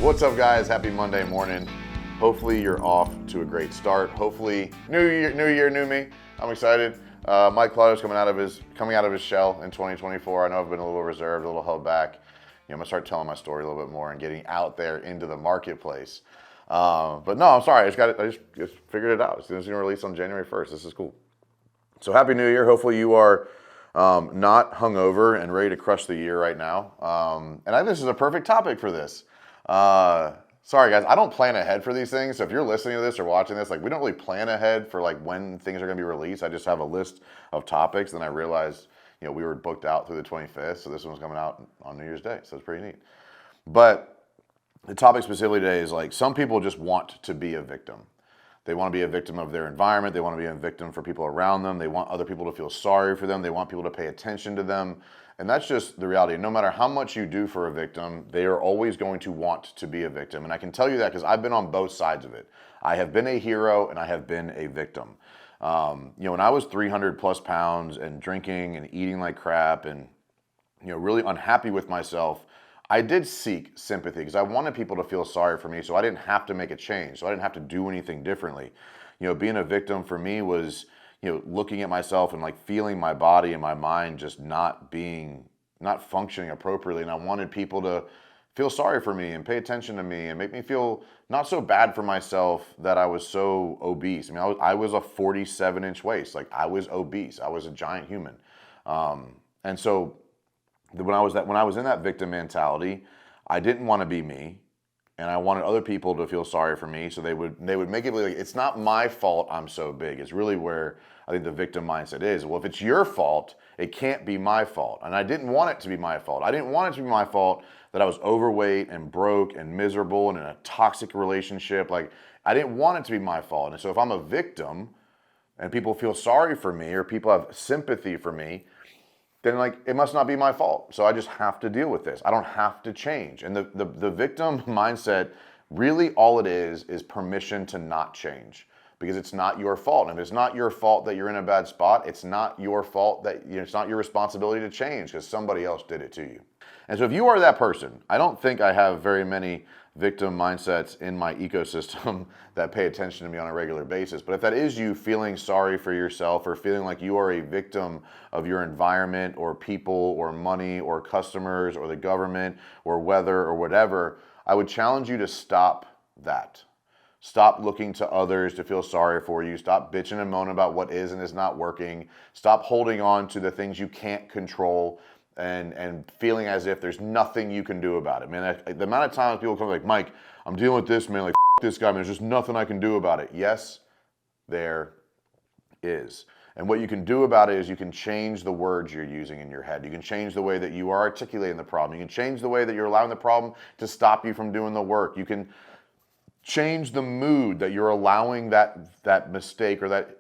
What's up, guys? Happy Monday morning. Hopefully you're off to a great start. Hopefully, new year, new me. I'm excited. Mike Claudio is coming out of his shell in 2024. I know I've been a little reserved, a little held back. I'm gonna start telling my story a little bit more and getting out there into the marketplace. But no, I'm sorry. I just figured it out. It's gonna release on January 1st. This is cool. So happy New Year. Hopefully you are not hungover and ready to crush the year right now. And I think this is a perfect topic for this. Sorry guys, I don't plan ahead for these things. So if you're listening to this or watching this, we don't really plan ahead for when things are gonna be released. I just have a list of topics. Then I realized, we were booked out through the 25th. So this one's coming out on New Year's Day. So it's pretty neat. But the topic specifically today is some people just want to be a victim. They want to be a victim of their environment. They want to be a victim for people around them. They want other people to feel sorry for them. They want people to pay attention to them. And that's just the reality. No matter how much you do for a victim, they are always going to want to be a victim. And I can tell you that because I've been on both sides of it. I have been a hero and I have been a victim. When I was 300 plus pounds and drinking and eating like crap and, really unhappy with myself, I did seek sympathy because I wanted people to feel sorry for me so I didn't have to make a change. So I didn't have to do anything differently. Being a victim for me was, looking at myself and feeling my body and my mind just not functioning appropriately. And I wanted people to feel sorry for me and pay attention to me and make me feel not so bad for myself that I was so obese. I was a 47-inch waist. I was obese. I was a giant human. And so when I was in that victim mentality, I didn't want to be me, and I wanted other people to feel sorry for me. So they would make it like it's not my fault I'm so big. It's really where I think the victim mindset is. Well, if it's your fault, it can't be my fault. And I didn't want it to be my fault. I didn't want it to be my fault that I was overweight and broke and miserable and in a toxic relationship. I didn't want it to be my fault. And so if I'm a victim and people feel sorry for me or people have sympathy for me, then it must not be my fault. So I just have to deal with this. I don't have to change. And the victim mindset, really all it is permission to not change because it's not your fault. And if it's not your fault that you're in a bad spot, it's not your fault that it's not your responsibility to change because somebody else did it to you. And so if you are that person, I don't think I have very many victim mindsets in my ecosystem that pay attention to me on a regular basis. But if that is you feeling sorry for yourself or feeling like you are a victim of your environment or people or money or customers or the government or weather or whatever, I would challenge you to stop that. Stop looking to others to feel sorry for you. Stop bitching and moaning about what is and is not working. Stop holding on to the things you can't control and feeling as if there's nothing you can do about it. Man, the amount of times people come Mike, I'm dealing with this, man, this guy, man, there's just nothing I can do about it. Yes, there is. And what you can do about it is you can change the words you're using in your head. You can change the way that you are articulating the problem. You can change the way that you're allowing the problem to stop you from doing the work. You can change the mood that you're allowing that mistake or that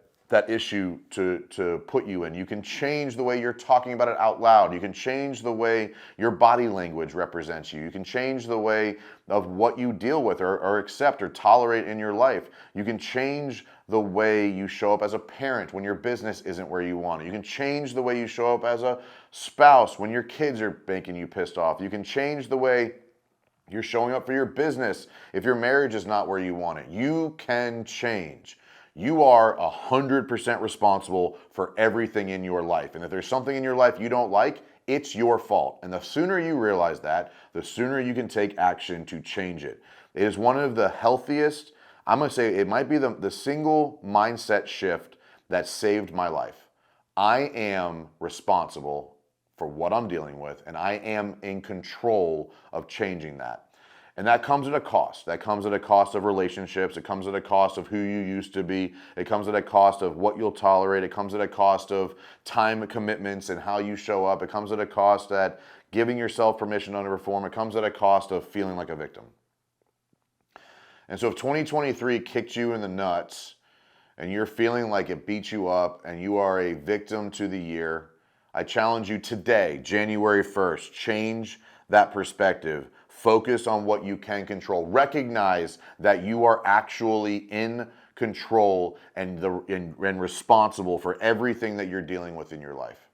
issue to put you in. You can change the way you're talking about it out loud. You can change the way your body language represents you. You can change the way of what you deal with or accept or tolerate in your life. You can change the way you show up as a parent when your business isn't where you want it. You can change the way you show up as a spouse when your kids are making you pissed off. You can change the way you're showing up for your business if your marriage is not where you want it. You can change. You are 100% responsible for everything in your life. And if there's something in your life you don't like, it's your fault. And the sooner you realize that, the sooner you can take action to change it. It is one of the healthiest, I'm going to say it might be the single mindset shift that saved my life. I am responsible for what I'm dealing with, and I am in control of changing that. And that comes at a cost. That comes at a cost of relationships. It comes at a cost of who you used to be. It comes at a cost of what you'll tolerate. It comes at a cost of time commitments and how you show up. It comes at a cost at giving yourself permission to underperform. It comes at a cost of feeling like a victim. And so if 2023 kicked you in the nuts and you're feeling like it beat you up and you are a victim to the year, I challenge you today, January 1st, change that perspective. Focus on what you can control. Recognize that you are actually in control and responsible for everything that you're dealing with in your life.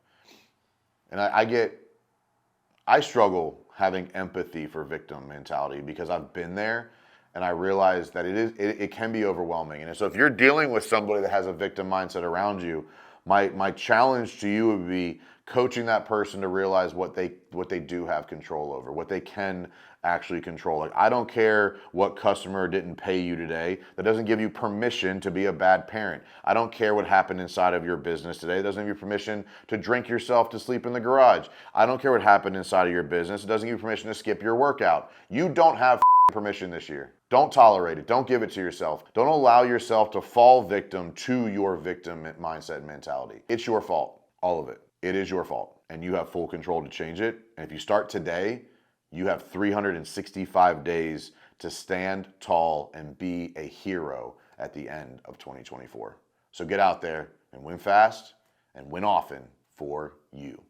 And I struggle having empathy for victim mentality, because I've been there and I realize that it can be overwhelming. And so if you're dealing with somebody that has a victim mindset around you, my challenge to you would be coaching that person to realize what they do have control over, what they can actually control. Like, I don't care what customer didn't pay you today. That doesn't give you permission to be a bad parent. I don't care what happened inside of your business today. It doesn't give you permission to drink yourself to sleep in the garage. I don't care what happened inside of your business. It doesn't give you permission to skip your workout. You don't have permission this year. Don't tolerate it. Don't give it to yourself. Don't allow yourself to fall victim to your victim mindset and mentality. It's your fault. All of it. It is your fault. And you have full control to change it. And if you start today, you have 365 days to stand tall and be a hero at the end of 2024. So get out there and win fast and win often for you.